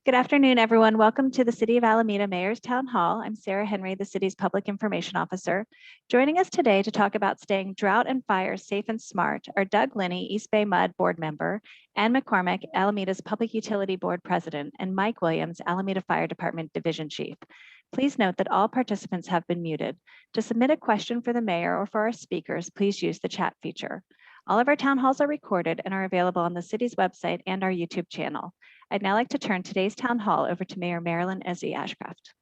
Good afternoon, everyone. Welcome to the City of Alameda Mayor's Town Hall. I'm Sarah Henry, the city's Public Information Officer. Joining us today to talk about staying drought and fire safe and smart are Doug Linney, East Bay Mud Board Member, Ann McCormick, Alameda's Public Utility Board President, and Mike Williams, Alameda Fire Department Division Chief. Please note that all participants have been muted. To submit a question for the mayor or for our speakers, please use the chat feature. All of our town halls are recorded and are available on the city's website and our YouTube channel. I'd now like to turn today's town hall over to Mayor Marilyn Ezzy Ashcraft.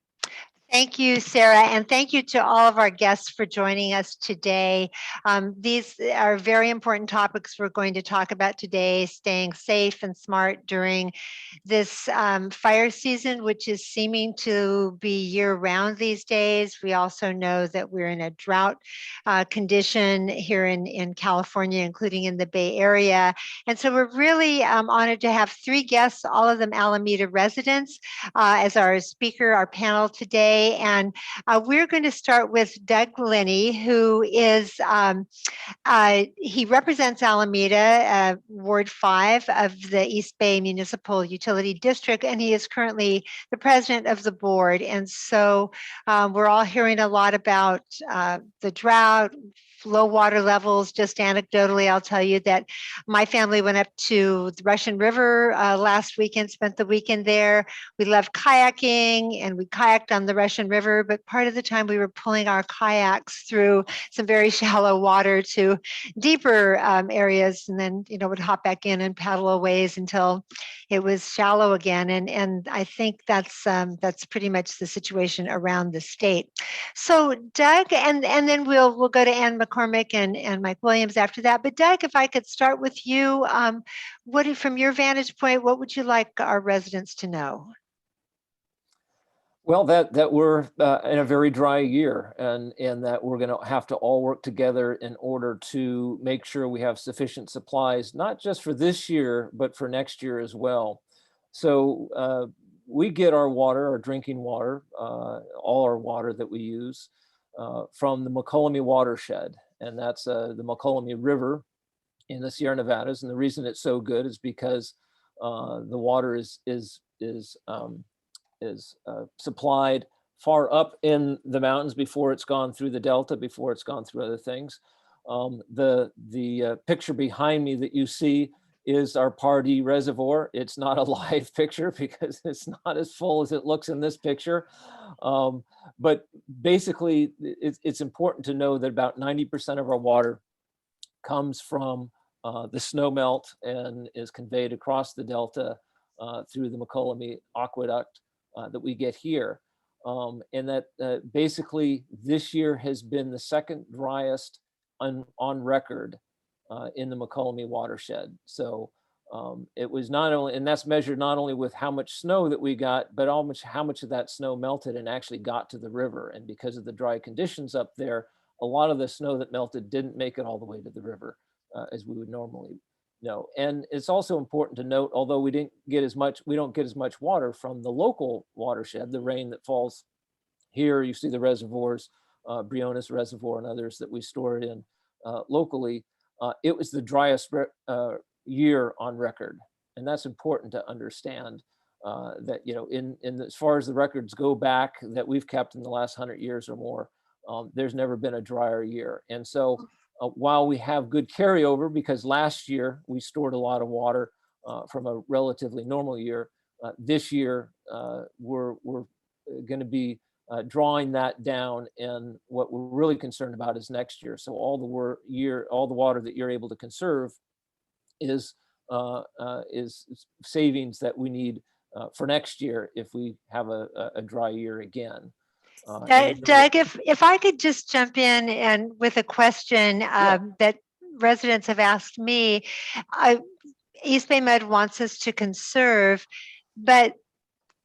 Thank you, Sarah, and thank you to all of our guests for joining us today. These are very important topics we're going to talk about today, staying safe and smart during this fire season, which is seeming to be year-round these days. We also know that we're in a drought condition here in California, including in the Bay Area. And so we're really honored to have three guests, all of them Alameda residents, as our speaker, our panel today. And we're going to start with Doug Linney, who is, he represents Alameda, Ward 5 of the East Bay Municipal Utility District, and he is currently the president of the board. And so we're all hearing a lot about the drought, low water levels. Just anecdotally, I'll tell you that my family went up to the Russian River last weekend, spent the weekend there. We loved kayaking and we kayaked on the Russian River, but part of the time we were pulling our kayaks through some very shallow water to deeper areas, and then, would hop back in and paddle a ways until it was shallow again. And I think that's pretty much the situation around the state. So Doug, and then we'll go to Ann McCormick and Mike Williams after that. But Doug, if I could start with you, from your vantage point, what would you like our residents to know? Well, that we're in a very dry year, and that we're going to have to all work together in order to make sure we have sufficient supplies, not just for this year, but for next year as well. So we get our water, our drinking water, all our water that we use from the McCormick watershed, and that's the McCormick River in the Sierra Nevadas. And the reason it's so good is because the water is supplied far up in the mountains before it's gone through the delta, before it's gone through other things. The picture behind me that you see is our Pardee Reservoir. It's not a live picture because it's not as full as it looks in this picture. But basically, it's important to know that about 90% of our water comes from the snow melt and is conveyed across the delta through the McCormick aqueduct that we get here. And that basically this year has been the second driest on record in the McCormick watershed. So it was not only, and that's measured not only with how much snow that we got, but how much of that snow melted and actually got to the river. And because of the dry conditions up there, a lot of the snow that melted didn't make it all the way to the river as we would normally know. And it's also important to note, although we don't get as much water from the local watershed, the rain that falls here, you see the reservoirs, Briones Reservoir and others that we store it in locally, it was the driest year on record. And that's important to understand that, in as far as the records go back that we've kept in the last 100 years or more, there's never been a drier year. And so while we have good carryover, because last year we stored a lot of water from a relatively normal year, this year we're going to be drawing that down, and what we're really concerned about is next year. So all the water that you're able to conserve is savings that we need for next year if we have a dry year again. Doug, if I could just jump in and with a question that residents have asked me, East Bay Mud wants us to conserve, but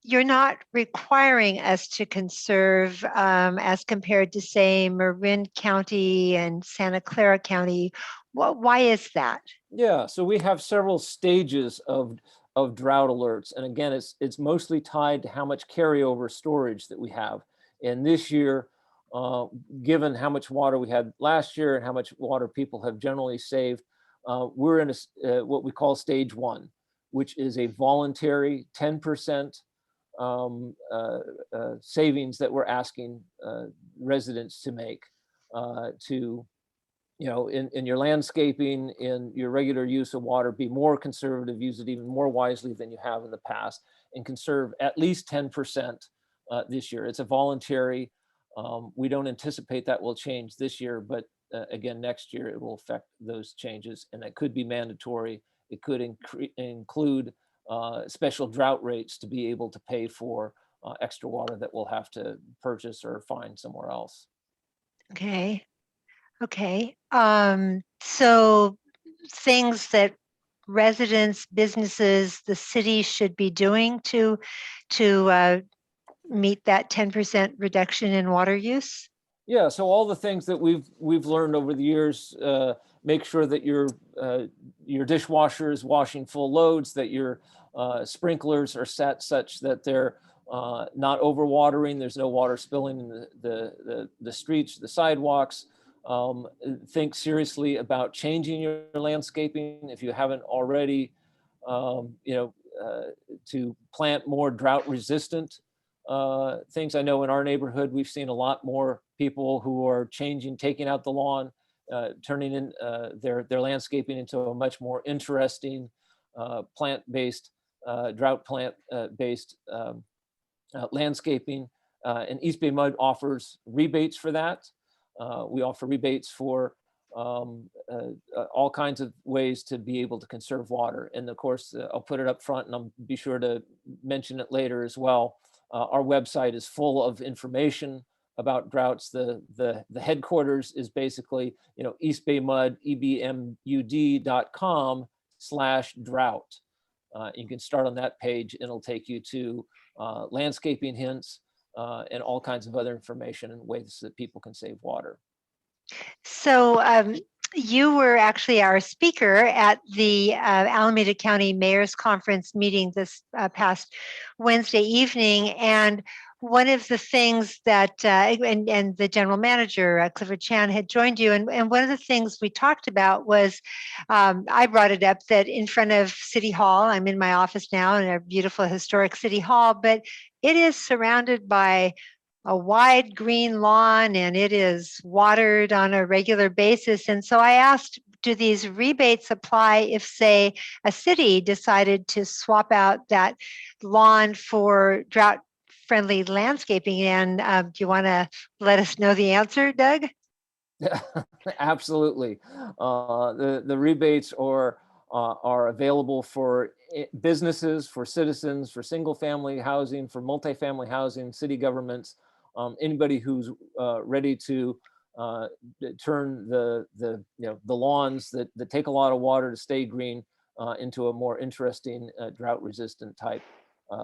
you're not requiring us to conserve as compared to, say, Marin County and Santa Clara County. Why is that? Yeah, so we have several stages of drought alerts, and again, it's mostly tied to how much carryover storage that we have. And this year, given how much water we had last year and how much water people have generally saved, we're in what we call stage 1. which is a voluntary 10% savings that we're asking residents to make to, in your landscaping, in your regular use of water, be more conservative, use it even more wisely than you have in the past, and conserve at least 10% this year. It's a voluntary. We don't anticipate that will change this year, but again, next year it will affect those changes, and it could be mandatory. It could include special drought rates to be able to pay for extra water that we'll have to purchase or find somewhere else. Okay. Okay. So things that residents, businesses, the city should be doing to meet that 10% reduction in water use? Yeah, so all the things that we've learned over the years, make sure that your dishwasher is washing full loads, that your sprinklers are set such that they're not overwatering, there's no water spilling in the streets, the sidewalks. Think seriously about changing your landscaping if you haven't already, to plant more drought resistant things. I know in our neighborhood, we've seen a lot more people who are taking out the lawn, turning in their landscaping into a much more interesting plant-based, drought plant-based landscaping. And East Bay Mud offers rebates for that. We offer rebates for all kinds of ways to be able to conserve water. And of course, I'll put it up front, and I'll be sure to mention it later as well. Our website is full of information about droughts. The headquarters is basically, East Bay Mud, ebmud.com/drought. You can start on that page, and it'll take you to landscaping hints and all kinds of other information and ways that people can save water. So you were actually our speaker at the Alameda County Mayor's Conference meeting this past Wednesday evening. And one of the things that, and the general manager, Clifford Chan, had joined you. And one of the things we talked about was, I brought it up that in front of City Hall, I'm in my office now in a beautiful historic City Hall, but it is surrounded by a wide green lawn, and it is watered on a regular basis. And so I asked, do these rebates apply if, say, a city decided to swap out that lawn for drought-friendly landscaping? And do you want to let us know the answer, Doug? Absolutely. The rebates are available for businesses, for citizens, for single-family housing, for multifamily housing, city governments. Anybody who's ready to turn the lawns that take a lot of water to stay green into a more interesting drought-resistant type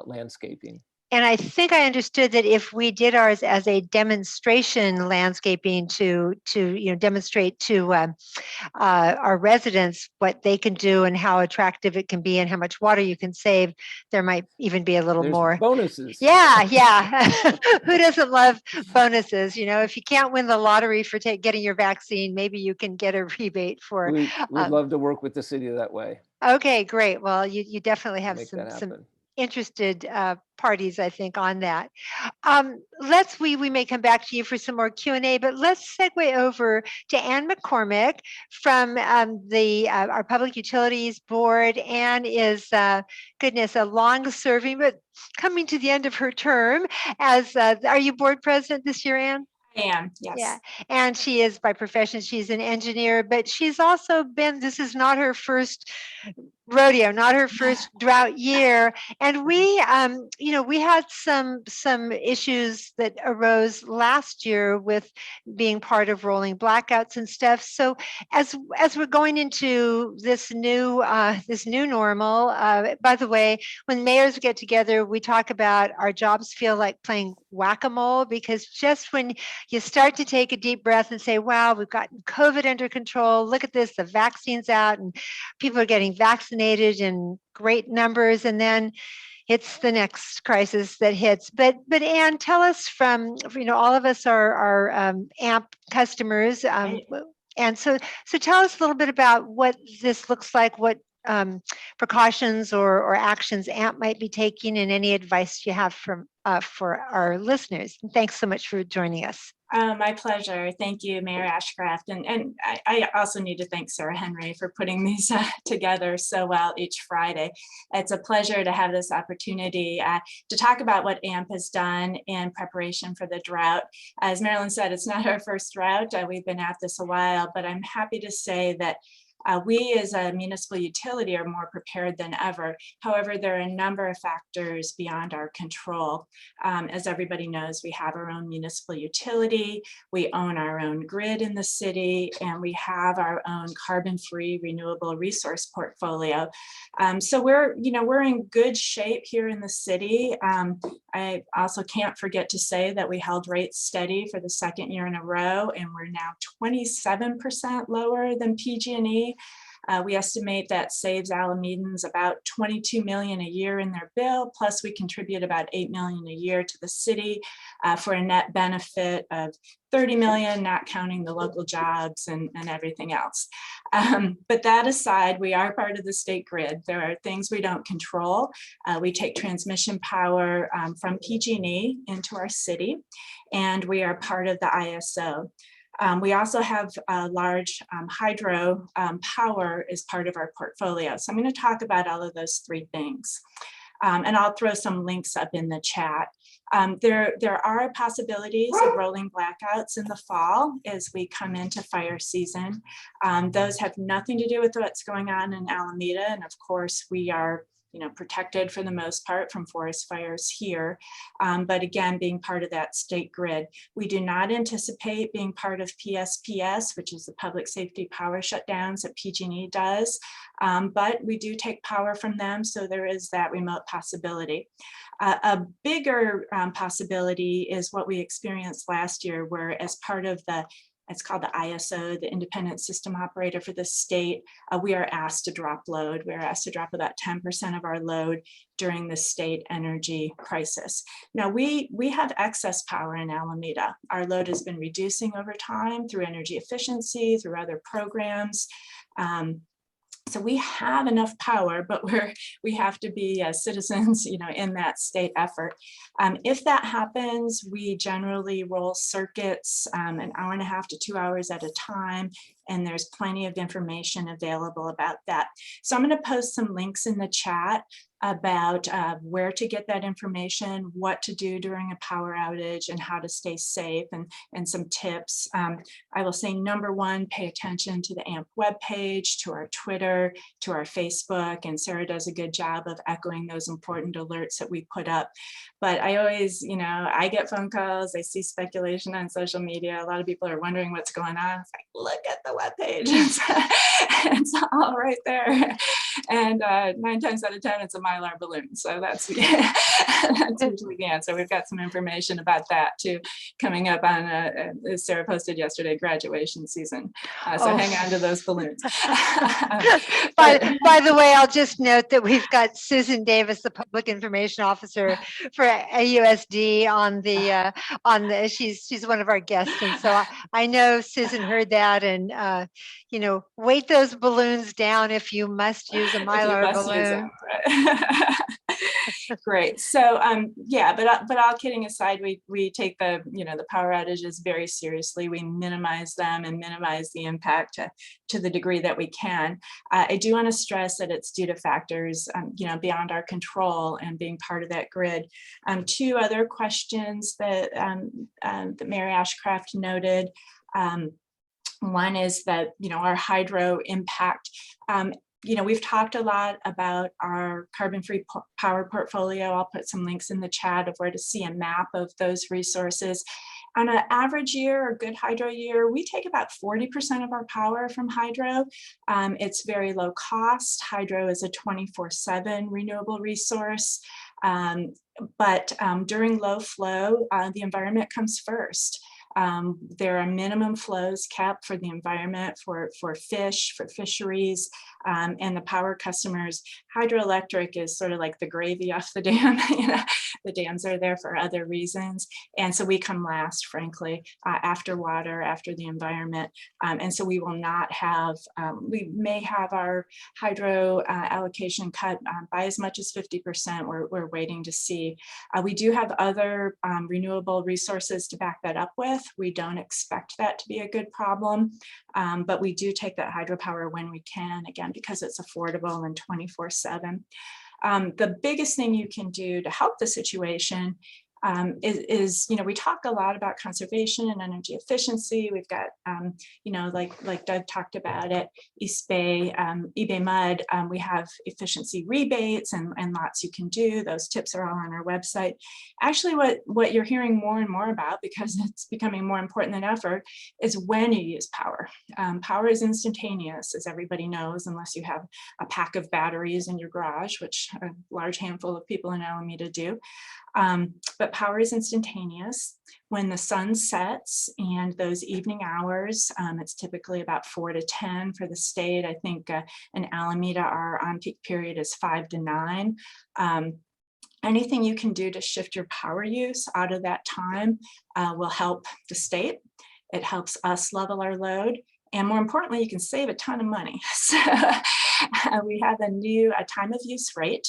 landscaping. And I think I understood that if we did ours as a demonstration landscaping to demonstrate to our residents what they can do and how attractive it can be and how much water you can save, there might even be a little more bonuses. Yeah. Who doesn't love bonuses? If you can't win the lottery for getting your vaccine, maybe you can get a rebate for. We'd love to work with the city that way. Okay, great. Well, you definitely have some interested parties, I think, on that. We may come back to you for some more Q&A, but let's segue over to Ann McCormick from our Public Utilities Board. Ann is, a long-serving, but coming to the end of her term as, are you board president this year, Ann? I am, yes. Yeah, and she is by profession, she's an engineer, but she's also this is not her first rodeo, not her first drought year. And we had some issues that arose last year with being part of rolling blackouts and stuff. So as we're going into this new normal, by the way, when mayors get together, we talk about our jobs feel like playing whack-a-mole, because just when you start to take a deep breath and say, wow, we've gotten COVID under control, look at this, the vaccine's out and people are getting vaccinated in great numbers, and then it's the next crisis that hits. But Ann, tell us from, all of us are AMP customers, and so tell us a little bit about what this looks like, what precautions or actions AMP might be taking, and any advice you have from for our listeners. And thanks so much for joining us. My pleasure. Thank you, Mayor Ashcraft. And I also need to thank Sarah Henry for putting these together so well each Friday. It's a pleasure to have this opportunity to talk about what AMP has done in preparation for the drought. As Marilyn said, it's not our first drought. We've been at this a while, but I'm happy to say that we as a municipal utility are more prepared than ever. However, there are a number of factors beyond our control. As everybody knows, we have our own municipal utility, we own our own grid in the city, and we have our own carbon-free renewable resource portfolio. So we're in good shape here in the city. I also can't forget to say that we held rates steady for the second year in a row, and we're now 27% lower than PG&E. We estimate that saves Alamedans about $22 million a year in their bill, plus we contribute about $8 million a year to the city for a net benefit of $30 million, not counting the local jobs and everything else. But that aside, we are part of the state grid. There are things we don't control. We take transmission power from PG&E into our city, and we are part of the ISO. We also have large hydro power as part of our portfolio. So I'm going to talk about all of those three things. And I'll throw some links up in the chat. There are possibilities of rolling blackouts in the fall as we come into fire season. Those have nothing to do with what's going on in Alameda. And of course, we are protected for the most part from forest fires here. But again, being part of that state grid, we do not anticipate being part of PSPS, which is the public safety power shutdowns that PG&E does. But we do take power from them, so there is that remote possibility. A bigger possibility is what we experienced last year, where as part of it's called the ISO, the Independent System Operator for the state, we are asked to drop load. We are asked to drop about 10% of our load during the state energy crisis. Now, we have excess power in Alameda. Our load has been reducing over time through energy efficiency, through other programs. So we have enough power, but we have to be citizens, in that state effort. If that happens, we generally roll circuits an hour and a half to 2 hours at a time, and there's plenty of information available about that. So I'm going to post some links in the chat about where to get that information, what to do during a power outage, and how to stay safe, and some tips. I will say, number one, pay attention to the AMP webpage, to our Twitter, to our Facebook, and Sarah does a good job of echoing those important alerts that we put up. But I always, I get phone calls, I see speculation on social media. A lot of people are wondering what's going on. It's like, look at the webpage. It's all right there. And 9 times out of 10, it's a Mylar balloon. So that's usually the answer. We've got some information about that too, coming up on, as Sarah posted yesterday, graduation season. So hang on to those balloons. By the way, I'll just note that we've got Susan Davis, the Public Information Officer for AUSD she's one of our guests. And so I know Susan heard that, and weight those balloons down if you must use a Mylar balloon. Great. So yeah, but all kidding aside, we take the power outages very seriously. We minimize them and minimize the impact to the degree that we can. I do want to stress that it's due to factors beyond our control and being part of that grid. 2 other questions that Mayor Ashcraft noted. One is that our hydro impact. We've talked a lot about our carbon-free power portfolio. I'll put some links in the chat of where to see a map of those resources. On an average year or good hydro year, we take about 40% of our power from hydro. It's very low cost. Hydro is a 24/7 renewable resource. But during low flow, the environment comes first. There are minimum flows kept for the environment, for fish, for fisheries. And the power customers, hydroelectric is sort of like the gravy off the dam. The dams are there for other reasons. And so we come last, frankly, after water, after the environment. And so we will not have, we may have our hydro allocation cut by as much as 50%. We're waiting to see. We do have other renewable resources to back that up with. We don't expect that to be a good problem, but we do take that hydropower when we can, again, because it's affordable and 24/7. The biggest thing you can do to help the situation is, we talk a lot about conservation and energy efficiency. We've got, like Doug talked about it, East Bay, eBay Mud, we have efficiency rebates and lots you can do. Those tips are all on our website. Actually, what you're hearing more and more about, because it's becoming more important than ever, is when you use power. Power is instantaneous, as everybody knows, unless you have a pack of batteries in your garage, which a large handful of people in Alameda do. But power is instantaneous. When the sun sets and those evening hours, it's typically about 4 to 10 for the state. I think in Alameda, our on-peak period is 5 to 9. Anything you can do to shift your power use out of that time will help the state. It helps us level our load. And more importantly, you can save a ton of money. So we have a time of use rate,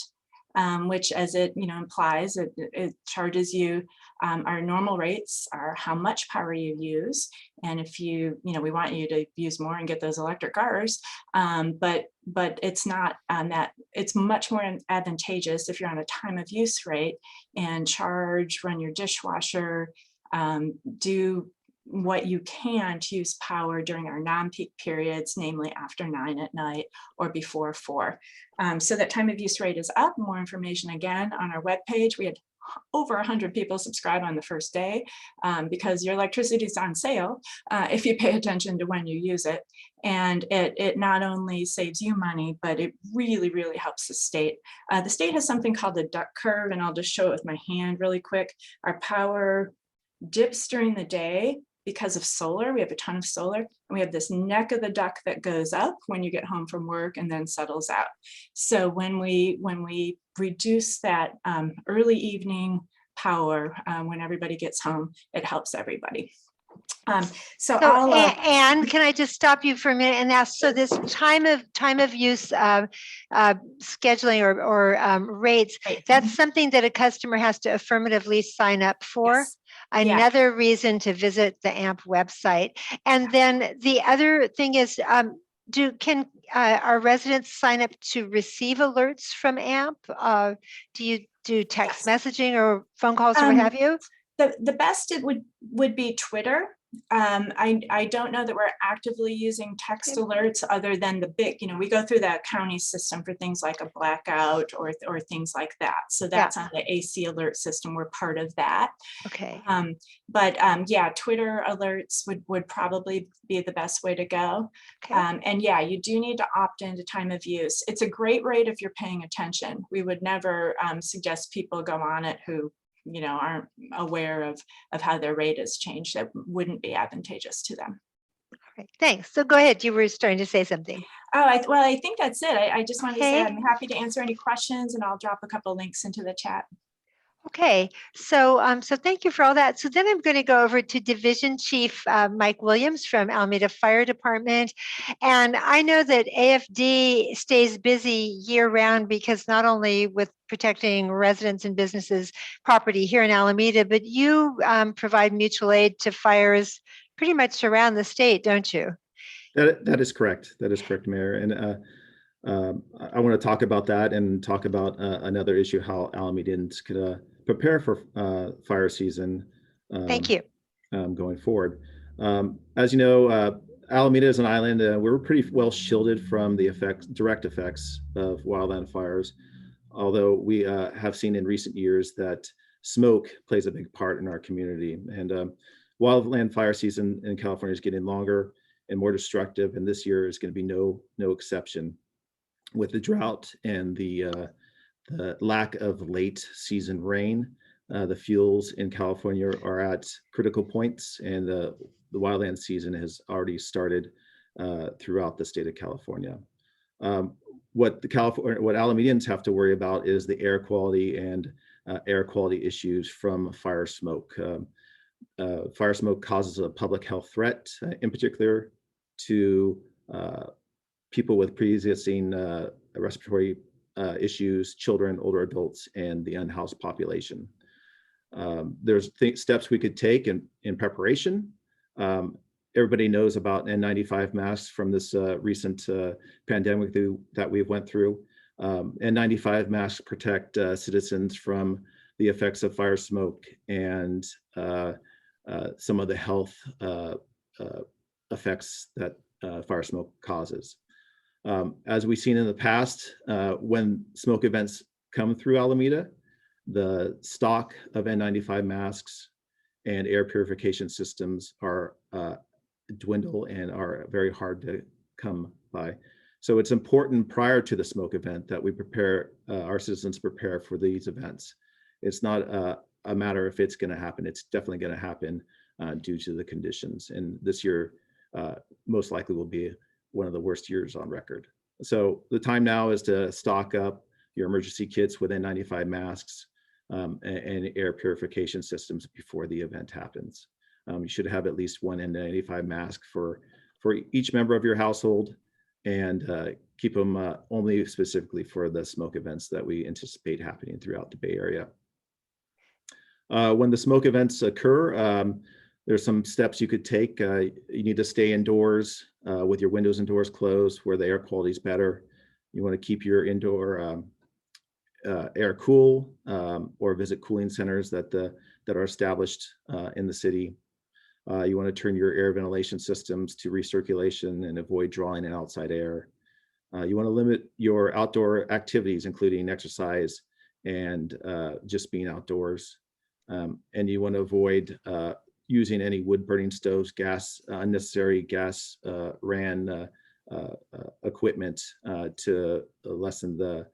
which, as it implies, it charges you. Our normal rates are how much power you use, and if we want you to use more and get those electric cars, but it's not that. It's much more advantageous if you're on a time of use rate and run your dishwasher, do what you can to use power during our non-peak periods, namely after 9 at night or before 4. So that time of use rate is up. More information again on our webpage. We had over 100 people subscribe on the first day because your electricity is on sale if you pay attention to when you use it. And it not only saves you money, but it really, really helps the state. The state has something called the duck curve, and I'll just show it with my hand really quick. Our power dips during the day because of solar. We have a ton of solar, and we have this neck of the duck that goes up when you get home from work and then settles out. So when we reduce that early evening power when everybody gets home, it helps everybody. And can I just stop you for a minute and ask, so this time of use scheduling or rates, that's something that a customer has to affirmatively sign up for? Yes. Another reason to visit the AMP website. And then the other thing is, can our residents sign up to receive alerts from AMP? Do you do text messaging or phone calls or what have you? The best it would be Twitter. I don't know that we're actively using text alerts other than the big, we go through that county system for things like a blackout or things like that. So that's on the AC alert system. We're part of that. Okay. Twitter alerts would probably be the best way to go. Okay. And you do need to opt into time of use. It's a great rate if you're paying attention. We would never suggest people go on it who aren't aware of how their rate has changed. That wouldn't be advantageous to them. All right, thanks. So go ahead. You were starting to say something. Oh, I think that's it. I just wanted to say I'm happy to answer any questions, and I'll drop a couple links into the chat. Okay, so thank you for all that. So then I'm going to go over to Division Chief Mike Williams from Alameda Fire Department. And I know that AFD stays busy year-round because not only with protecting residents and businesses' property here in Alameda, but you provide mutual aid to fires pretty much around the state, don't you? That is correct. That is correct, Mayor. And I want to talk about that and talk about another issue, how Alamedans could prepare for fire season. Thank you. Going forward. As you know, Alameda is an island. We're pretty well shielded from the direct effects of wildland fires, although we have seen in recent years that smoke plays a big part in our community. And wildland fire season in California is getting longer and more destructive, and this year is going to be no exception. With the drought and the lack of late season rain, the fuels in California are at critical points, and the wildland season has already started throughout the state of California. What Alamedians have to worry about is the air quality and air quality issues from fire smoke. Fire smoke causes a public health threat, in particular to people with pre-existing respiratory issues, children, older adults, and the unhoused population. There's steps we could take in preparation. Everybody knows about N95 masks from this recent pandemic that we've went through. N95 masks protect citizens from the effects of fire smoke and some of the health effects that fire smoke causes. As we've seen in the past, when smoke events come through Alameda, the stock of N95 masks and air purification systems are dwindle and are very hard to come by. So it's important prior to the smoke event that we prepare, our citizens prepare for these events. It's not a matter if it's going to happen, it's definitely going to happen due to the conditions. And this year most likely will be one of the worst years on record. So the time now is to stock up your emergency kits with N95 masks and air purification systems before the event happens. You should have at least one N95 mask for each member of your household, and keep them only specifically for the smoke events that we anticipate happening throughout the Bay Area. When the smoke events occur, there's some steps you could take. You need to stay indoors with your windows and doors closed where the air quality is better. You want to keep your indoor air cool, or visit cooling centers that are established in the city. You want to turn your air ventilation systems to recirculation and avoid drawing in outside air. You want to limit your outdoor activities, including exercise and just being outdoors. And you want to avoid using any wood burning stoves, unnecessary gas ran equipment to lessen the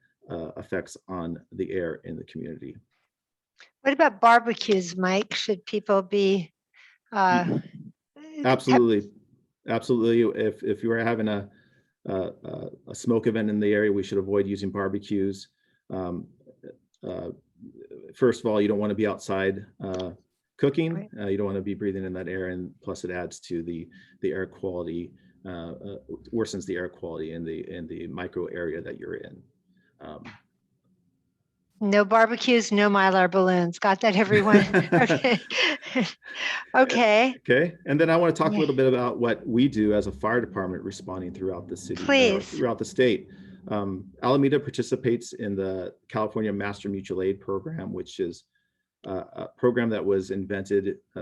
effects on the air in the community. What about barbecues, Mike? Should people be Absolutely. If you are having a smoke event in the area, we should avoid using barbecues. First of all, you don't want to be outside cooking. Right. You don't want to be breathing in that air, and plus it adds to the air quality, worsens the air quality in the micro area that you're in. No barbecues, no Mylar balloons. Got that, everyone? Okay. Okay. And then I want to talk a little bit about what we do as a fire department responding throughout the city, throughout the state. Alameda participates in the California Master Mutual Aid Program, which is a program that was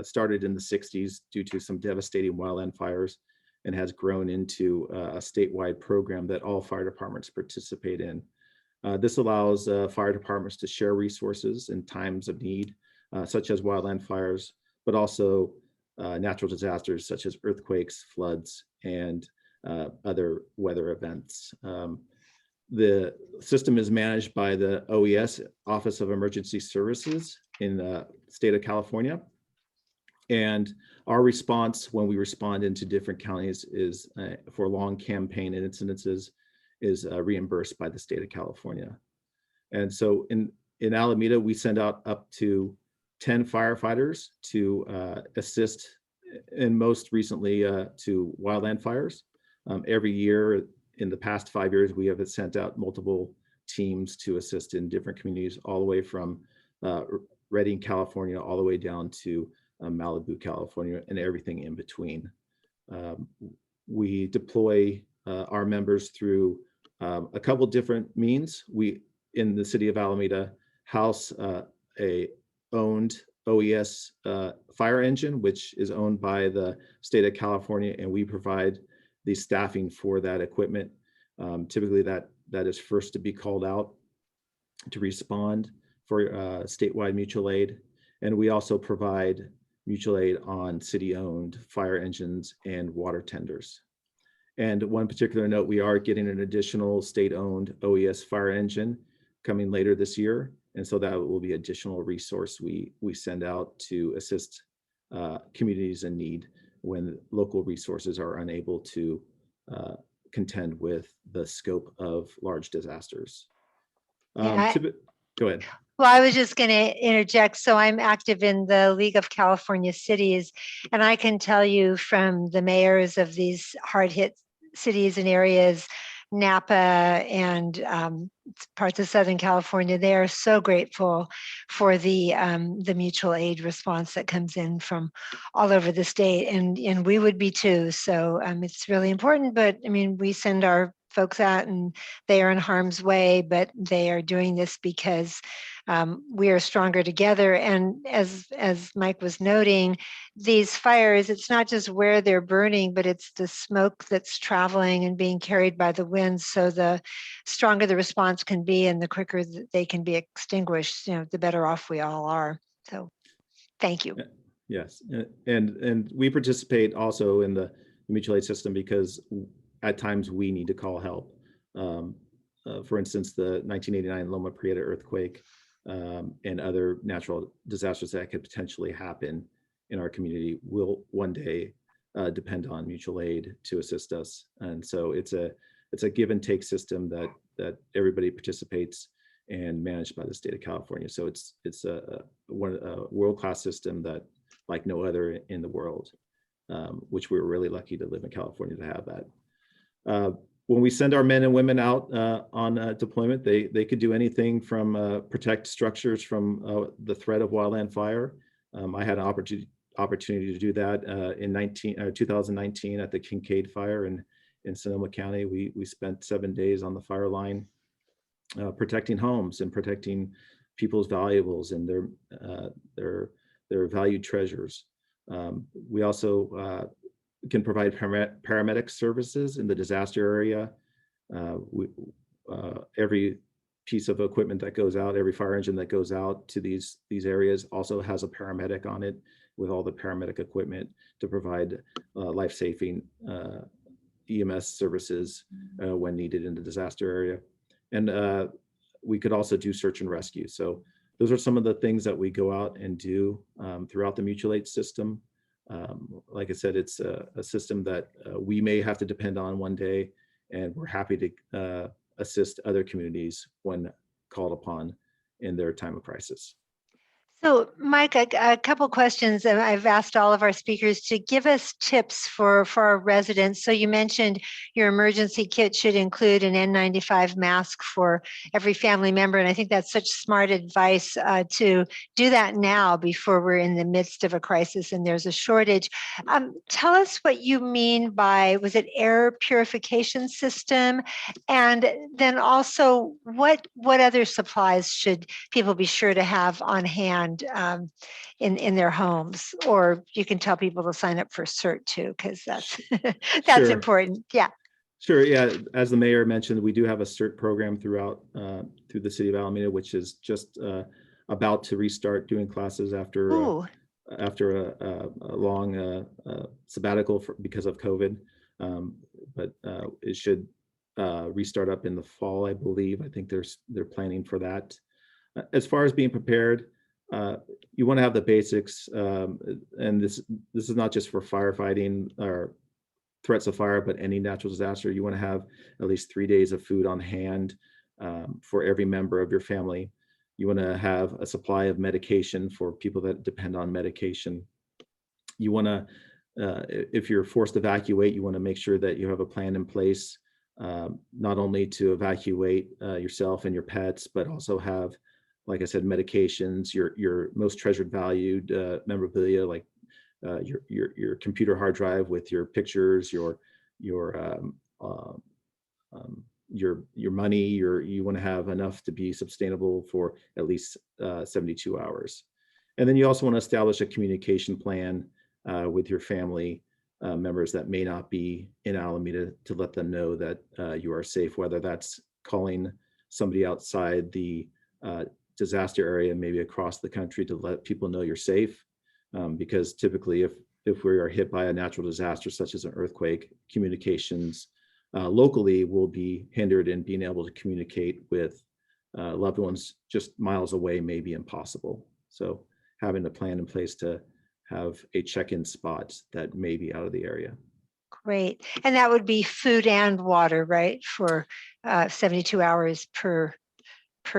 started in the 60s due to some devastating wildland fires, and has grown into a statewide program that all fire departments participate in. This allows fire departments to share resources in times of need, such as wildland fires, but also natural disasters such as earthquakes, floods, and other weather events. The system is managed by the OES, Office of Emergency Services, in the state of California. And our response when we respond into different counties is for long campaign and incidences is reimbursed by the state of California. And so in Alameda, we send out up to 10 firefighters to assist, and most recently to wildland fires. Every year in the past 5 years, we have sent out multiple teams to assist in different communities, all the way from Redding, California, all the way down to Malibu, California, and everything in between. We deploy our members through a couple different means. We, in the city of Alameda, house a owned OES fire engine, which is owned by the state of California, and we provide the staffing for that equipment. Typically that is first to be called out to respond for statewide mutual aid. And we also provide mutual aid on city-owned fire engines and water tenders. And one particular note, we are getting an additional state-owned OES fire engine coming later this year. And so that will be additional resource we send out to assist communities in need when local resources are unable to contend with the scope of large disasters. Yeah, Go ahead. Well, I was just going to interject. So I'm active in the League of California Cities, and I can tell you from the mayors of these hard hit cities and areas, Napa and parts of Southern California, they are so grateful for the mutual aid response that comes in from all over the state, and we would be too. So it's really important. But I mean, we send our folks out, and they are in harm's way, but they are doing this because we are stronger together. And as Mike was noting, these fires, it's not just where they're burning, but it's the smoke that's traveling and being carried by the wind. So the stronger the response can be and the quicker they can be extinguished, the better off we all are. So thank you. Yes, and we participate also in the mutual aid system because at times we need to call help. For instance, the 1989 Loma Prieta earthquake and other natural disasters that could potentially happen in our community will one day depend on mutual aid to assist us. And so it's a give and take system that everybody participates and managed by the state of California. So it's a world-class system that like no other in the world, which we're really lucky to live in California to have that. When we send our men and women out on deployment, they could do anything from protect structures from the threat of wildland fire. I had an opportunity to do that in 2019 at the Kincaid fire in Sonoma County. We spent 7 days on the fire line protecting homes and protecting people's valuables and their valued treasures. We also can provide paramedic services in the disaster area. Every piece of equipment that goes out, every fire engine that goes out to these areas also has a paramedic on it with all the paramedic equipment to provide life-saving EMS services when needed in the disaster area. And we could also do search and rescue. So those are some of the things that we go out and do throughout the mutual aid system. Like I said, it's a system that we may have to depend on one day, and we're happy to assist other communities when called upon in their time of crisis. So, Mike, a couple questions, and I've asked all of our speakers to give us tips for our residents. So you mentioned your emergency kit should include an N95 mask for every family member, and I think that's such smart advice to do that now before we're in the midst of a crisis and there's a shortage. Tell us what you mean by, was it air purification system? And then also, what other supplies should people be sure to have on hand in their homes? Or you can tell people to sign up for CERT too, because that's Sure. important. Yeah. Sure. Yeah. As the mayor mentioned, we do have a CERT program through the city of Alameda, which is just about to restart doing classes after a long sabbatical because of COVID. But it should restart up in the fall, I believe. I think they're planning for that. As far as being prepared, you want to have the basics, and this is not just for firefighting or threats of fire, but any natural disaster. You want to have at least 3 days of food on hand for every member of your family. You want to have a supply of medication for people that depend on medication. You want to, if you're forced to evacuate, you want to make sure that you have a plan in place, not only to evacuate yourself and your pets, but also have, like I said, medications, your most treasured valued memorabilia, like your computer hard drive with your pictures, your money. You want to have enough to be sustainable for at least 72 hours. And then you also want to establish a communication plan with your family members that may not be in Alameda to let them know that you are safe, whether that's calling somebody outside the disaster area, maybe across the country, to let people know you're safe. Because typically if we are hit by a natural disaster, such as an earthquake, communications locally will be hindered, in being able to communicate with loved ones just miles away may be impossible. So having a plan in place to have a check-in spot that may be out of the area. Great. And that would be food and water, right? For 72 hours per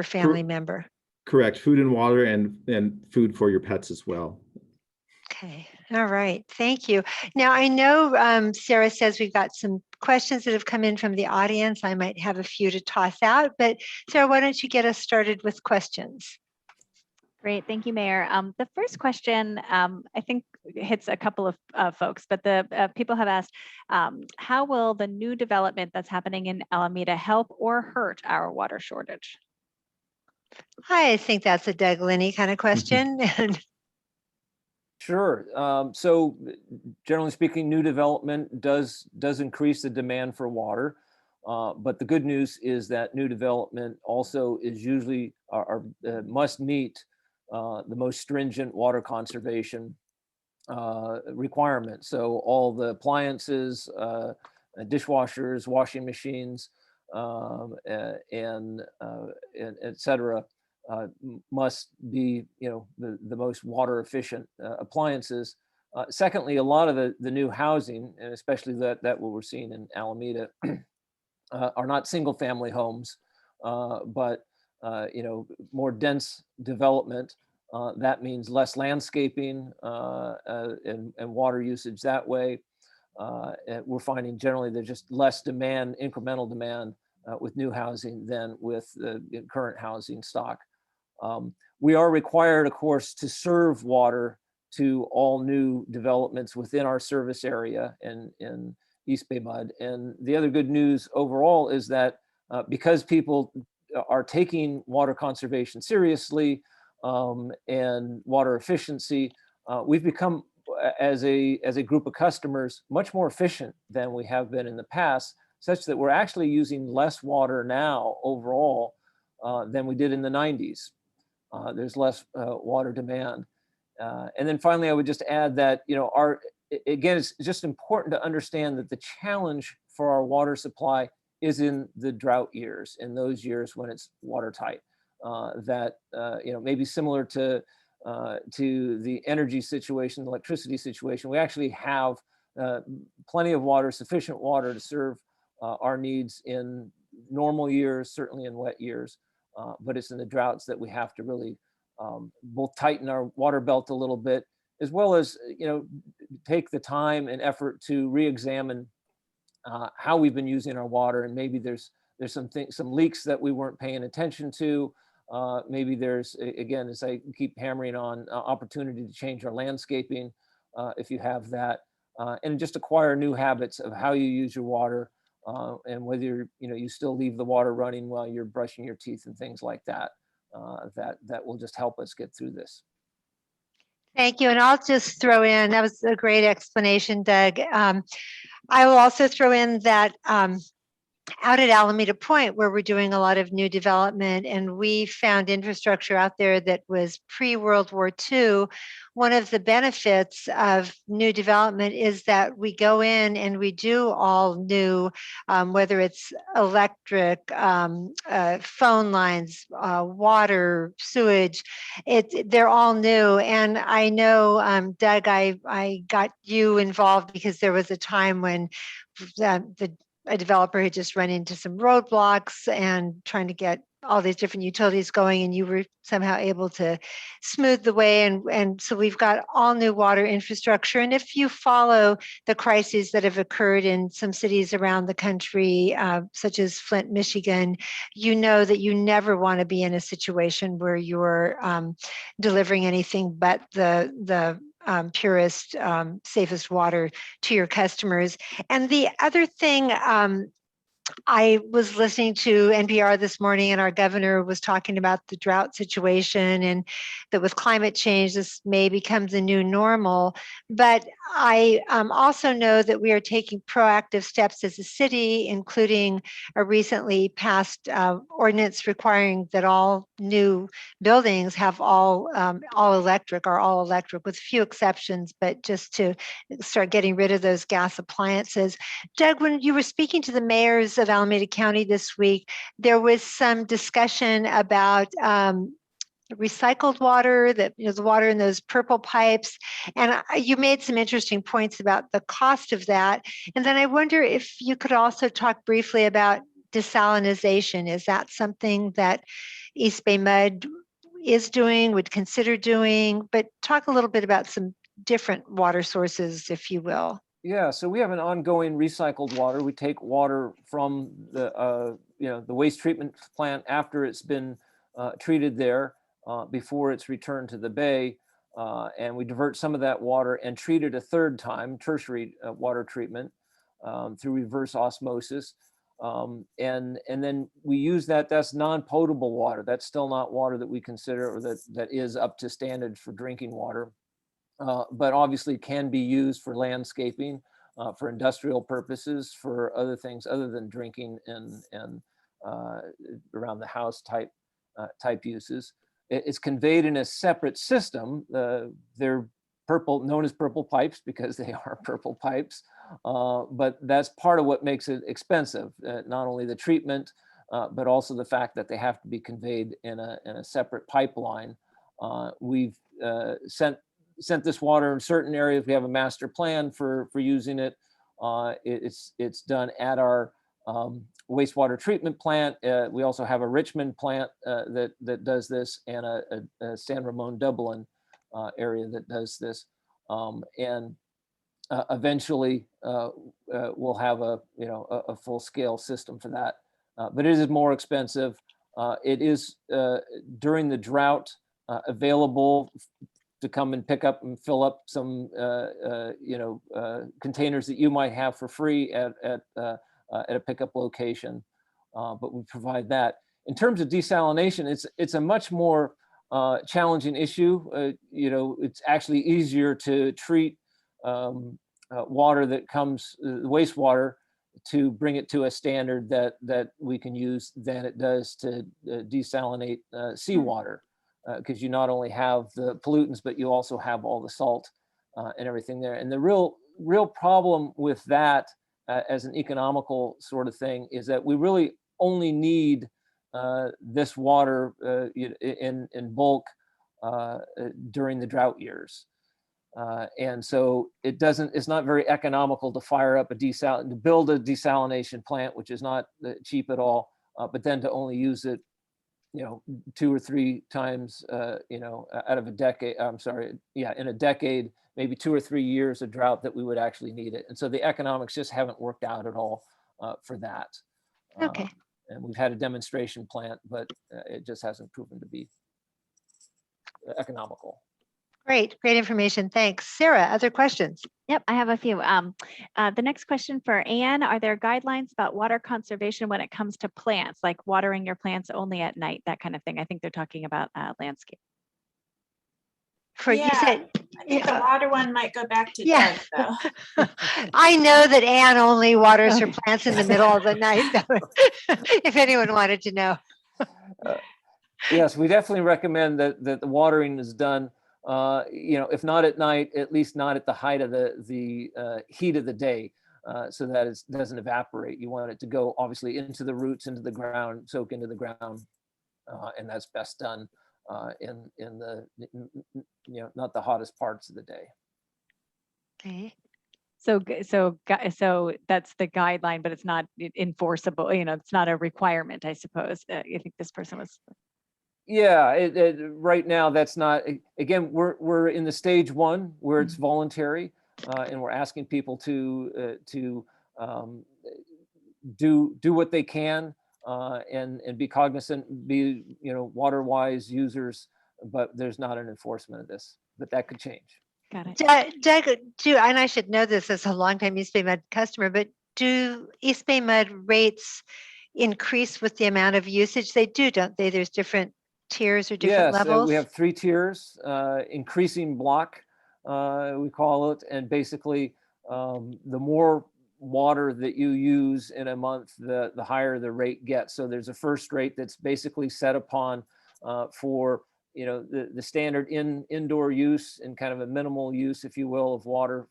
family member. Correct. Food and water and food for your pets as well. Okay. All right. Thank you. Now, I know Sarah says we've got some questions that have come in from the audience. I might have a few to toss out, but Sarah, why don't you get us started with questions? Great, thank you, Mayor. The first question, I think hits a couple of folks, but the people have asked, how will the new development that's happening in Alameda help or hurt our water shortage? I think that's a Doug Linney kind of question. Sure. So generally speaking, new development does increase the demand for water. But the good news is that new development also is usually must meet the most stringent water conservation requirements. So all the appliances, dishwashers, washing machines, and et cetera, must be, the most water efficient appliances. Secondly, a lot of the new housing, and especially that what we're seeing in Alameda, are not single family homes, but more dense development. That means less landscaping and water usage that way. And we're finding generally there's just less demand, incremental demand with new housing than with the current housing stock. We are required, of course, to serve water to all new developments within our service area in East Bay Mud. And the other good news overall is that because people are taking water conservation seriously and water efficiency, we've become, as a group of customers, much more efficient than we have been in the past, such that we're actually using less water now overall than we did in the 90s. There's less water demand. And then finally, I would just add that, again, it's just important to understand that the challenge for our water supply is in the drought years, in those years when it's watertight. That maybe similar to the energy situation, the electricity situation, we actually have plenty of water, sufficient water to serve our needs in normal years, certainly in wet years. But it's in the droughts that we have to really both tighten our water belt a little bit, as well as take the time and effort to re-examine how we've been using our water, and maybe there's some leaks that we weren't paying attention to. Maybe there's, again, as I keep hammering on, opportunity to change our landscaping if you have that, and just acquire new habits of how you use your water. And whether you still leave the water running while you're brushing your teeth and things like that, that will just help us get through this. Thank you. And I'll just throw in, that was a great explanation, Doug. I will also throw in that out at Alameda Point, where we're doing a lot of new development, and we found infrastructure out there that was pre-World War II. One of the benefits of new development is that we go in and we do all new, whether it's electric, phone lines, water, sewage, they're all new. And I know, Doug, I got you involved because there was a time when a developer had just run into some roadblocks and trying to get all these different utilities going, and you were somehow able to smooth the way. And so we've got all new water infrastructure. And if you follow the crises that have occurred in some cities around the country, such as Flint, Michigan, you know that you never want to be in a situation where you're delivering anything but the purest, safest water to your customers. And the other thing, I was listening to NPR this morning, and our governor was talking about the drought situation, and that with climate change, this may become the new normal. But I also know that we are taking proactive steps as a city, including a recently passed ordinance requiring that all new buildings have all electric with few exceptions, but just to start getting rid of those gas appliances. Doug, when you were speaking to the mayors of Alameda County this week, there was some discussion about recycled water, that the water in those purple pipes. And you made some interesting points about the cost of that. And then I wonder if you could also talk briefly about desalinization. Is that something that East Bay Mud is doing, would consider doing? But talk a little bit about some different water sources, if you will. Yeah, so we have an ongoing recycled water. We take water from the the waste treatment plant after it's been treated there, before it's returned to the bay, and we divert some of that water and treat it a third time, tertiary water treatment, through reverse osmosis, and then we use that. That's non-potable water. That's still not water that we consider, or that is up to standard for drinking water. But obviously can be used for landscaping, for industrial purposes, for other things other than drinking and around the house type uses. It's conveyed in a separate system. They're purple, known as purple pipes because they are purple pipes. But that's part of what makes it expensive. Not only the treatment, but also the fact that they have to be conveyed in a separate pipeline. We've sent this water in certain areas. We have a master plan for using it. It's done at our wastewater treatment plant. We also have a Richmond plant that does this, and a San Ramon Dublin area that does this. And eventually we'll have a full scale system for that. But it is more expensive. It is during the drought available to come and pick up and fill up some containers that you might have for free at a pickup location, but we provide that. In terms of desalination, it's a much more challenging issue. It's actually easier to treat water that comes, wastewater, to bring it to a standard that we can use than it does to desalinate seawater. Because you not only have the pollutants, but you also have all the salt and everything there. And the real problem with that as an economical sort of thing is that we really only need this water in bulk during the drought years. And so it's not very economical to fire up to build a desalination plant, which is not cheap at all, but then to only use it 2 or 3 times, out of a decade, in a decade, maybe 2 or 3 years of drought that we would actually need it. And so the economics just haven't worked out at all for that. Okay. And we've had a demonstration plant, but it just hasn't proven to be economical. Great information. Thanks. Sarah, other questions? Yep, I have a few. The next question for Anne: are there guidelines about water conservation when it comes to plants, like watering your plants only at night, that kind of thing? I think they're talking about landscape. I think the water one might go back to Doug, though. I know that Anne only waters her plants in the middle of the night, though, if anyone wanted to know. Yes, we definitely recommend that the watering is done, if not at night, at least not at the height of the heat of the day, so that it doesn't evaporate. You want it to go obviously into the roots, into the ground, soak into the ground, and that's best done in the not the hottest parts of the day. Okay. So that's the guideline, but it's not enforceable. It's not a requirement, I suppose. I think this person was. Yeah, right now that's not. Again, we're in the stage 1 where it's voluntary, and we're asking people to do what they can, and be cognizant, be water-wise users. But there's not an enforcement of this, but that could change. Got it. Doug, and I should know this as a longtime East Bay Mud customer, but do East Bay Mud rates increase with the amount of usage? They do, don't they? There's different tiers or different levels? We have 3 tiers, increasing block, we call it. And basically, the more water that you use in a month, the higher the rate gets. So there's a first rate that's basically set upon for the standard indoor use and kind of a minimal use, if you will, of water.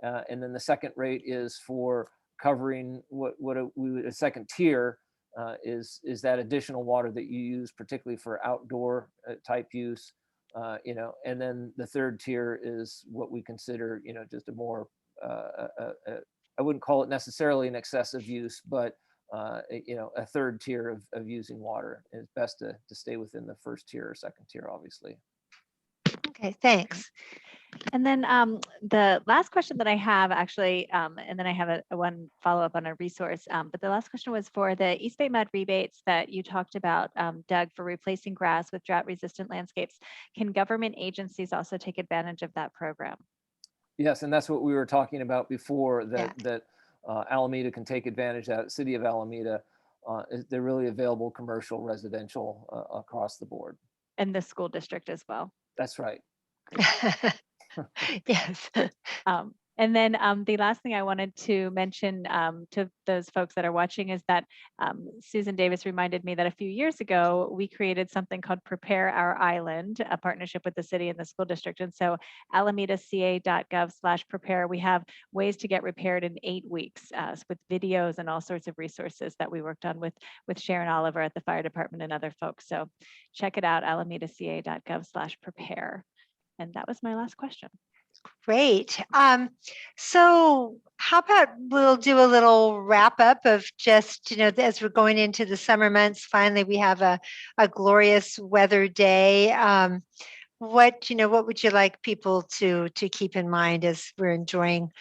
And then the second rate is for covering a second tier is that additional water that you use, particularly for outdoor type use. And then the third tier is what we consider, just a more, I wouldn't call it necessarily an excessive use, but a third tier of using water. It's best to stay within the first tier or second tier, obviously. Okay, thanks. And then the last question that I have actually, and then I have a one follow-up on a resource, but the last question was for the East Bay Mud rebates that you talked about, Doug, for replacing grass with drought-resistant landscapes. Can government agencies also take advantage of that program? Yes, and that's what we were talking about before, that Alameda can take advantage of that. City of Alameda, they're really available commercial, residential across the board. And the school district as well. That's right. Yes. And then the last thing I wanted to mention to those folks that are watching is that Susan Davis reminded me that a few years ago, we created something called Prepare Our Island, a partnership with the city and the school district. And so alamedaca.gov/prepare, we have ways to get repaired in 8 weeks with videos and all sorts of resources that we worked on with Sharon Oliver at the fire department and other folks. So check it out, alamedaca.gov/prepare. And that was my last question. Great. So how about we'll do a little wrap up of just, as we're going into the summer months, finally we have a glorious weather day. What would you like people to keep in mind as we're enjoying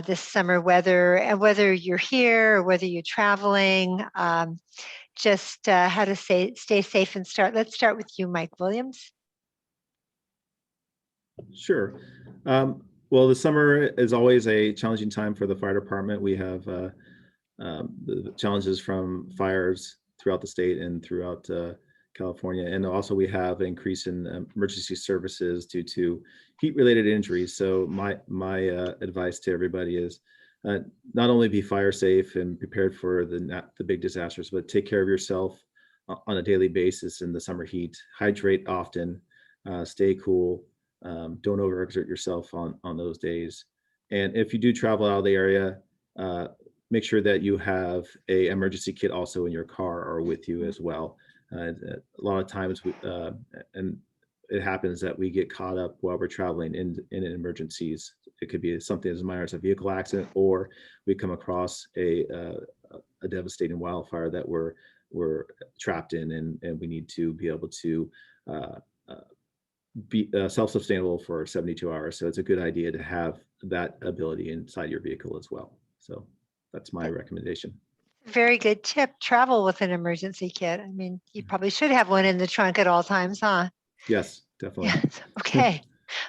this summer weather, and whether you're here or whether you're traveling, just how to stay safe and start. Let's start with you, Mike Williams. Sure. Well, the summer is always a challenging time for the fire department. We have the challenges from fires throughout the state and throughout California. And also we have an increase in emergency services due to heat-related injuries. So my advice to everybody is not only be fire safe and prepared for the big disasters, but take care of yourself on a daily basis in the summer heat. Hydrate often, stay cool. Don't overexert yourself on those days. And if you do travel out of the area, make sure that you have a emergency kit also in your car or with you as well. A lot of times, and it happens that we get caught up while we're traveling in emergencies. It could be something as minor as a vehicle accident, or we come across a devastating wildfire that we're trapped in, and we need to be able to be self-sustainable for 72 hours. So it's a good idea to have that ability inside your vehicle as well. So that's my recommendation. Very good tip. Travel with an emergency kit. I mean, you probably should have one in the trunk at all times, huh? Yes, definitely. Yes. Okay.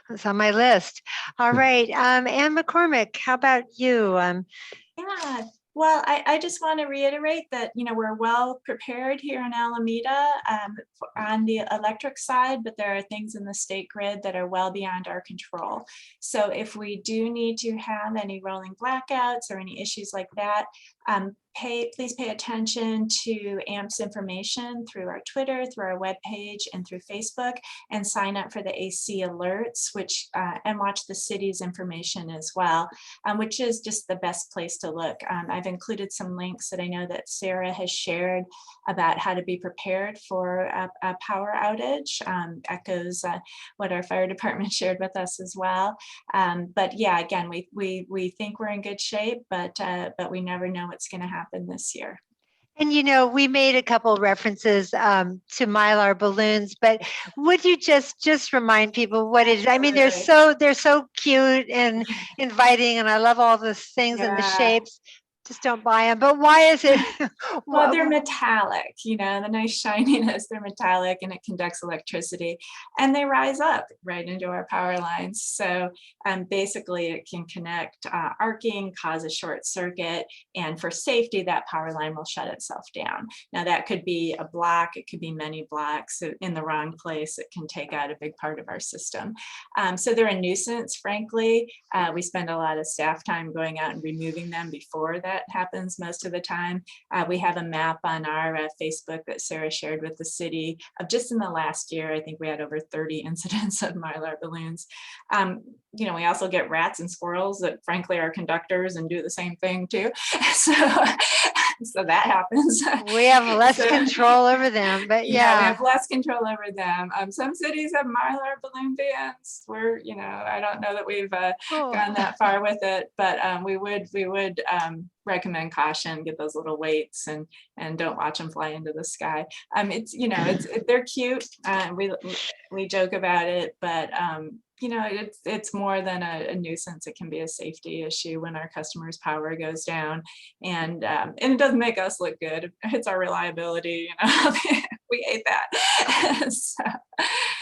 That's on my list. All right. Ann McCormick, how about you? Yeah. Well, I just want to reiterate that, we're well prepared here in Alameda on the electric side, but there are things in the state grid that are well beyond our control. So if we do need to have any rolling blackouts or any issues like that, please pay attention to AMP's information through our Twitter, through our webpage, and through Facebook, and sign up for the AC alerts, and watch the city's information as well, which is just the best place to look. I've included some links that I know that Sarah has shared about how to be prepared for a power outage. Echoes what our fire department shared with us as well. But yeah, again, we think we're in good shape, but we never know what's going to happen this year. And we made a couple references to Mylar balloons, but would you just remind people what it is? I mean, they're so cute and inviting, and I love all the things and the shapes. Just don't buy them. But why is it? Well, they're metallic, the nice shininess, they're metallic, and it conducts electricity, and they rise up right into our power lines. So basically it can connect arcing, cause a short circuit, and for safety, that power line will shut itself down. Now that could be a block, it could be many blocks. So in the wrong place, it can take out a big part of our system. So they're a nuisance, frankly. We spend a lot of staff time going out and removing them before that happens most of the time. We have a map on our Facebook that Sarah shared with the city of just in the last year. I think we had over 30 incidents of Mylar balloons. We also get rats and squirrels that frankly are conductors and do the same thing too. So So that happens. We have less So- control over them, but We yeah. have less control over them. Some cities have Mylar balloon bans. We're, I don't know that we've Oh. gone that far with it, but we would recommend caution. Get those little weights and don't watch them fly into the sky. They're cute. We joke about it, but it's more than a nuisance. It can be a safety issue when our customers' power goes down, and it doesn't make us look good. It's our reliability. We hate that.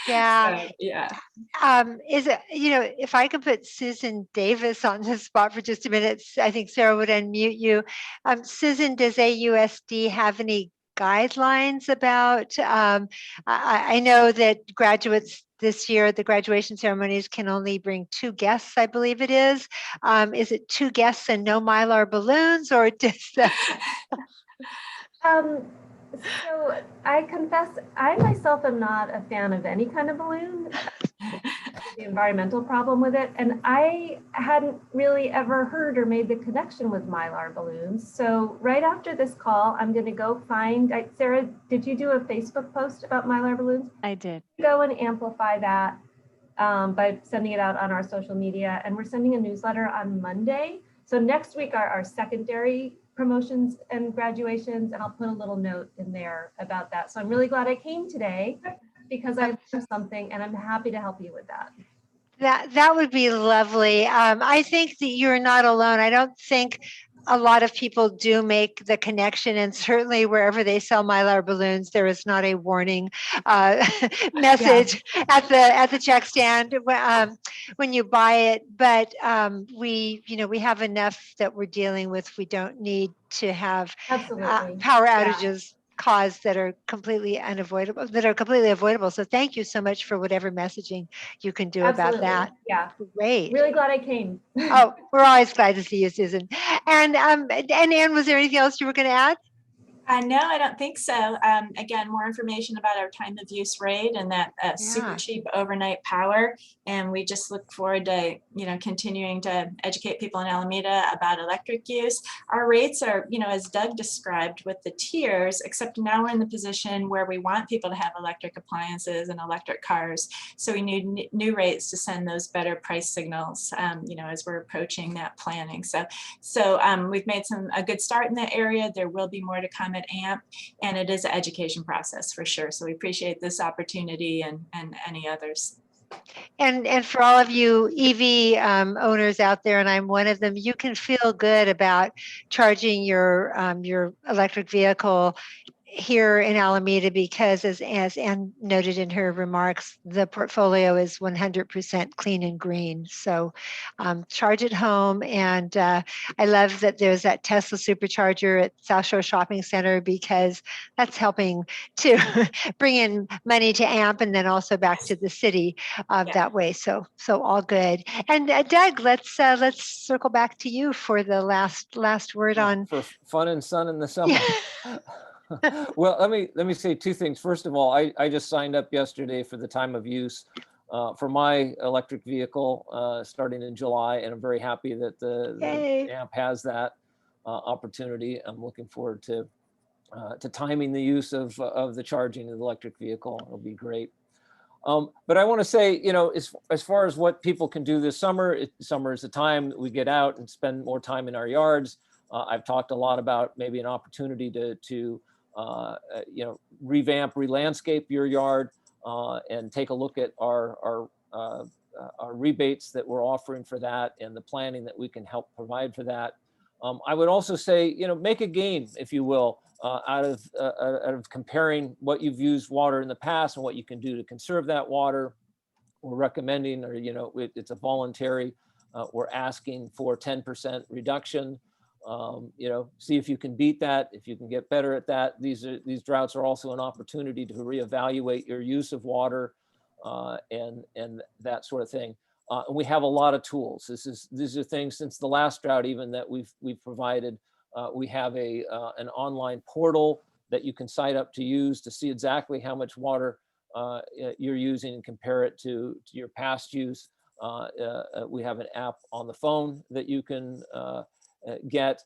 Yeah. Yeah. Is it, if I could put Susan Davis on the spot for just a minute, I think Sarah would unmute you. Susan, does AUSD have any guidelines about, I know that graduates this year, the graduation ceremonies can only bring 2 guests, I believe it is. Is it 2 guests and no Mylar balloons, or does that? So I confess, I myself am not a fan of any kind of balloon, the environmental problem with it. And I hadn't really ever heard or made the connection with Mylar balloons. So right after this call, I'm going to go find, Sarah, did you do a Facebook post about Mylar balloons? I did. Go and amplify that by sending it out on our social media. And we're sending a newsletter on Monday. So next week are our secondary promotions and graduations, and I'll put a little note in there about that. So I'm really glad I came today because I learned something, and I'm happy to help you with that. That would be lovely. I think that you're not alone. I don't think a lot of people do make the connection, and certainly wherever they sell Mylar balloons, there is not a warning message at the check stand when you buy it. But we have enough that we're dealing with. We don't need to have power outages caused that are completely avoidable. So thank you so much for whatever messaging you can do about that. Yeah. Great. Really glad I came. Oh, we're always glad to see you, Susan. And Ann, was there anything else you were going to add? No, I don't think so. Again, more information about our time of use rate and that super cheap overnight power. And we just look forward to, continuing to educate people in Alameda about electric use. Our rates are, as Doug described with the tiers, except now we're in the position where we want people to have electric appliances and electric cars. So we need new rates to send those better price signals, as we're approaching that planning. So we've made a good start in that area. There will be more to come at AMP, and it is an education process for sure. So we appreciate this opportunity and any others. And for all of you EV owners out there, and I'm one of them, you can feel good about charging your electric vehicle here in Alameda, because as Ann noted in her remarks, the portfolio is 100% clean and green. So charge at home. And I love that there's that Tesla supercharger at South Shore Shopping Center, because that's helping to bring in money to AMP and then also back to the city that way. So all good. And Doug, let's circle back to you for the last word on for fun and sun in the summer. Well, let me say 2 things. First of all, I just signed up yesterday for the time of use for my electric vehicle starting in July, and I'm very happy that the AMP has that opportunity. I'm looking forward to timing the use of the charging of the electric vehicle. It'll be great. But I want to say, as far as what people can do this summer, summer is the time that we get out and spend more time in our yards. I've talked a lot about maybe an opportunity to revamp, re-landscape your yard, and take a look at our rebates that we're offering for that and the planning that we can help provide for that. I would also say, make a game, if you will, out of comparing what you've used water in the past and what you can do to conserve that water. We're recommending, or it's a voluntary. We're asking for 10% reduction. See if you can beat that, if you can get better at that. These droughts are also an opportunity to reevaluate your use of water and that sort of thing. And we have a lot of tools. These are things since the last drought even that we've provided. We have an online portal that you can sign up to use to see exactly how much water you're using and compare it to your past use. We have an app on the phone that you can get.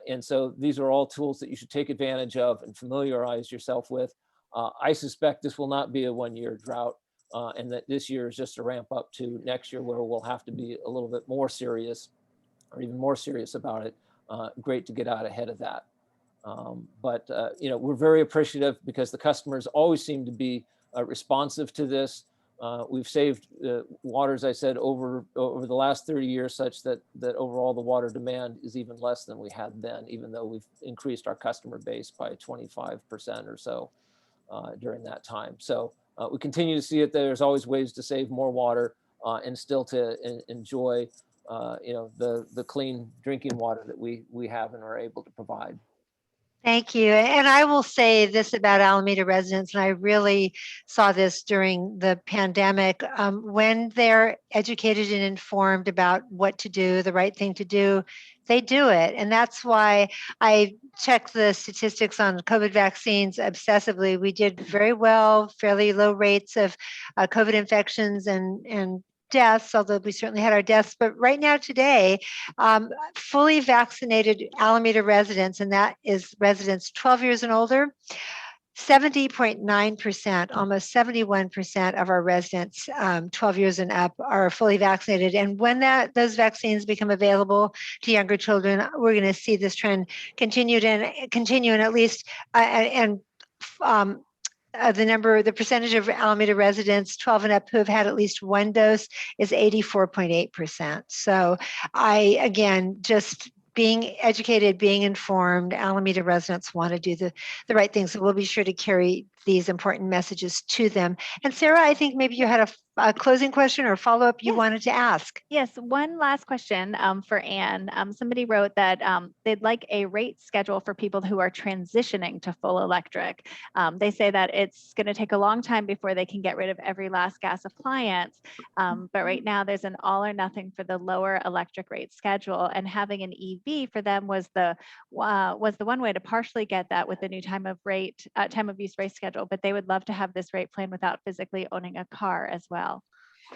And so these are all tools that you should take advantage of and familiarize yourself with. I suspect this will not be a one-year drought, and that this year is just a ramp up to next year where we'll have to be a little bit more serious or even more serious about it. Great to get out ahead of that. But we're very appreciative because the customers always seem to be responsive to this. We've saved water, as I said, over the last 30 years, such that overall the water demand is even less than we had then, even though we've increased our customer base by 25% or so during that time. So we continue to see it. There's always ways to save more water and still to enjoy the clean drinking water that we have and are able to provide. Thank you. And I will say this about Alameda residents, and I really saw this during the pandemic. When they're educated and informed about what to do, the right thing to do, they do it. And that's why I check the statistics on COVID vaccines obsessively. We did very well, fairly low rates of COVID infections and deaths, although we certainly had our deaths. But right now today, fully vaccinated Alameda residents, and that is residents 12 years and older, 70.9%, almost 71% of our residents 12 years and up are fully vaccinated. And when those vaccines become available to younger children, we're going to see this trend continue and at least the percentage of Alameda residents 12 and up who have had at least one dose is 84.8%. So again, just being educated, being informed, Alameda residents want to do the right things. So we'll be sure to carry these important messages to them. And Sarah, I think maybe you had a closing question or follow-up you wanted to ask. Yes, one last question for Anne. Somebody wrote that they'd like a rate schedule for people who are transitioning to full electric. They say that it's going to take a long time before they can get rid of every last gas appliance. But right now there's an all or nothing for the lower electric rate schedule, and having an EV for them was the one way to partially get that with the new time of use rate schedule. But they would love to have this rate plan without physically owning a car as well.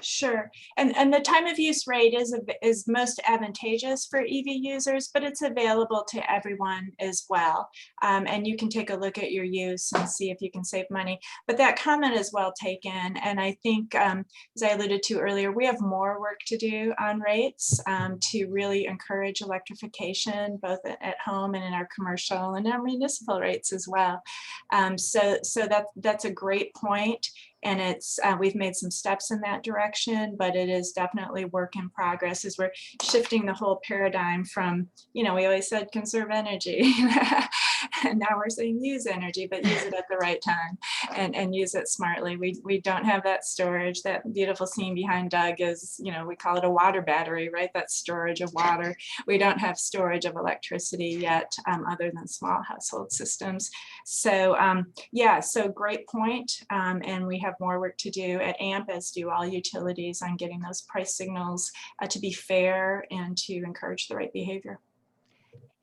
Sure, and the time of use rate is most advantageous for EV users, but it's available to everyone as well. And you can take a look at your use and see if you can save money. But that comment is well taken, and I think, as I alluded to earlier, we have more work to do on rates to really encourage electrification, both at home and in our commercial and our municipal rates as well. So that's a great point. And we've made some steps in that direction, but it is definitely work in progress as we're shifting the whole paradigm from, we always said conserve energy, and now we're saying use energy, but use it at the right time and use it smartly. We don't have that storage. That beautiful scene behind Doug is, we call it a water battery, right? That's storage of water. We don't have storage of electricity yet, other than small household systems. So so great point. And we have more work to do at AMP, as do all utilities, on getting those price signals to be fair and to encourage the right behavior.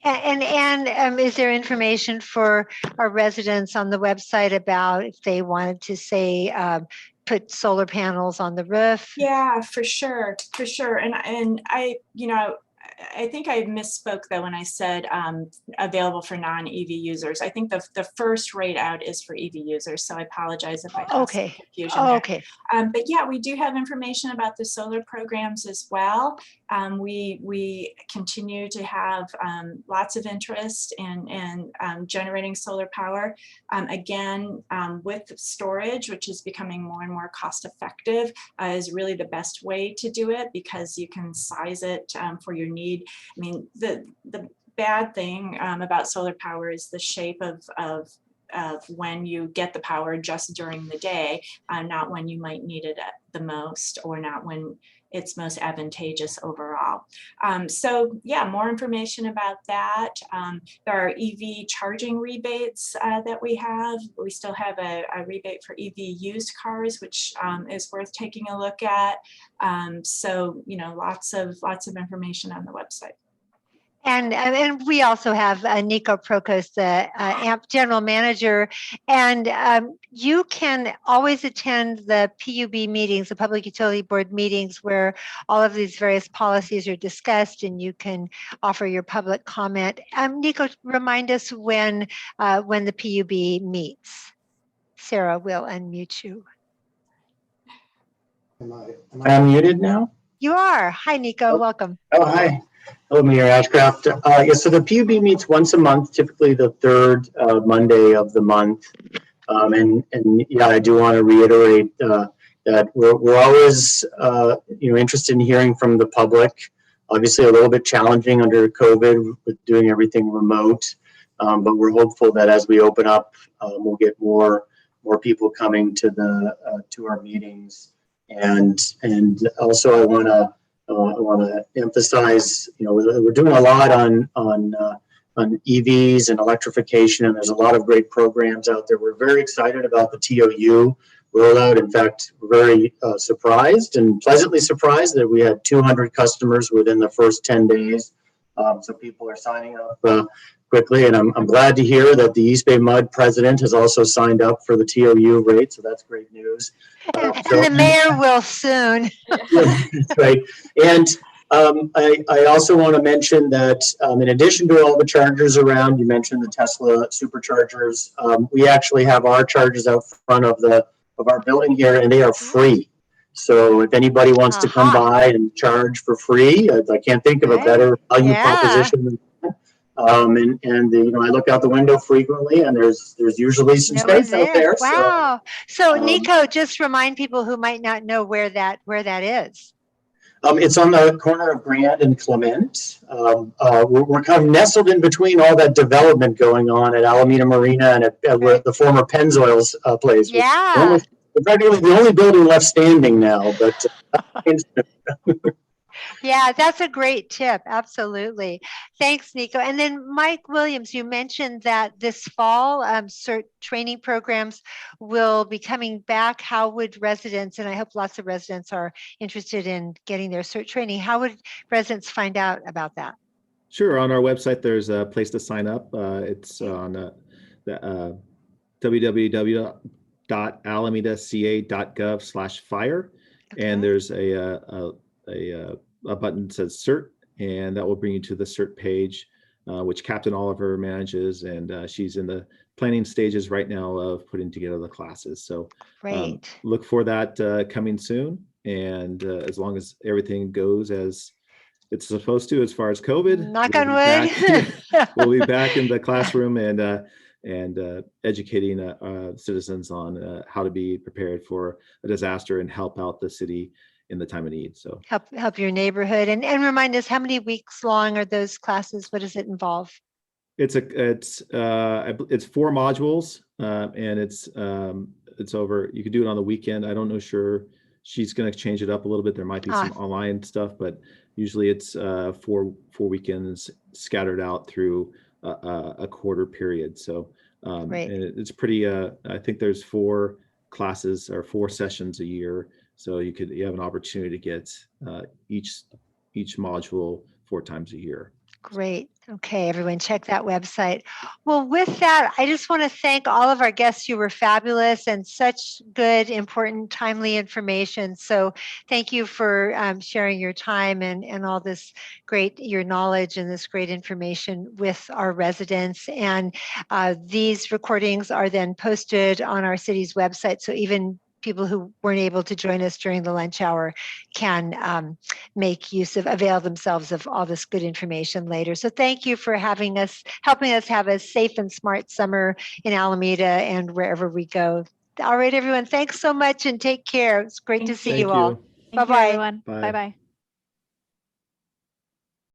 And is there information for our residents on the website about if they wanted to say put solar panels on the roof? Yeah, for sure. And I think I misspoke though when I said available for non-EV users. I think the first rate out is for EV users, so I apologize if I caused some confusion there. Okay. But yeah, we do have information about the solar programs as well. We continue to have lots of interest in generating solar power. Again, with storage, which is becoming more and more cost effective, is really the best way to do it because you can size it for your need. I mean, the bad thing about solar power is the shape of when you get the power just during the day, not when you might need it at the most, or not when it's most advantageous overall. So yeah, more information about that. There are EV charging rebates that we have. We still have a rebate for EV used cars, which is worth taking a look at. So lots of information on the website. And we also have Nico Prokos, the AMP general manager, and you can always attend the PUB meetings, the Public Utility Board meetings, where all of these various policies are discussed, and you can offer your public comment. Nico, remind us when the PUB meets. Sarah will unmute you. Am I unmuted now? You are. Hi, Nico. Welcome. Oh, hi. Hello, Mayor Ashcraft. Yeah, so the PUB meets once a month, typically the third Monday of the month. And yeah, I do want to reiterate that we're always interested in hearing from the public. Obviously, a little bit challenging under COVID with doing everything remote, but we're hopeful that as we open up, we'll get more people coming to our meetings. And also, I want to emphasize, we're doing a lot on EVs and electrification, and there's a lot of great programs out there. We're very excited about the TOU rollout. In fact, we're very surprised and pleasantly surprised that we had 200 customers within the first 10 days. So people are signing up quickly, and I'm glad to hear that the East Bay Mud president has also signed up for the TOU rate, so that's great news. And the mayor will soon. Yeah, that's right. And I also want to mention that in addition to all the chargers around, you mentioned the Tesla superchargers, we actually have our chargers out front of our building here, and they are free. So if anybody wants to come by and charge for free, I can't think of a better value proposition than that. I look out the window frequently, and there's usually some space out there. Wow. So Nico, just remind people who might not know where that is. It's on the corner of Grand and Clement. We're kind of nestled in between all that development going on at Alameda Marina and at the former Pennzoil's place. Yeah. We're practically the only building left standing now, but yeah, that's a great tip. Absolutely. Thanks, Nico. And then Mike Williams, you mentioned that this fall CERT training programs will be coming back. How would residents, and I hope lots of residents are interested in getting their CERT training, how would residents find out about that? Sure. On our website, there's a place to sign up. It's on the www.alamedaca.gov/fire, and there's a button that says CERT, and that will bring you to the CERT page, which Captain Oliver manages, and she's in the planning stages right now of putting together the classes. So look for that coming soon, and as long as everything goes as it's supposed to as far as COVID, knock on wood, we'll be back in the classroom and educating citizens on how to be prepared for a disaster and help out the city in the time of need. So help your neighborhood, and remind us, how many weeks long are those classes? What does it involve? It's 4 modules, and it's over. You could do it on the weekend. I don't know. Sure, she's going to change it up a little bit. There might be some online stuff, but usually it's 4 weekends scattered out through a quarter period. So and it's pretty. I think there's 4 classes or 4 sessions a year. So you have an opportunity to get each module 4 times a year. Great. Okay, everyone, check that website. Well, with that, I just want to thank all of our guests. You were fabulous and such good, important, timely information. So thank you for sharing your time and all this your knowledge and this great information with our residents. And these recordings are then posted on our city's website. So even people who weren't able to join us during the lunch hour can avail themselves of all this good information later. So thank you for helping us have a safe and smart summer in Alameda and wherever we go. All right, everyone, thanks so much and take care. It's great to see you all. Bye-bye, everyone. Bye-bye.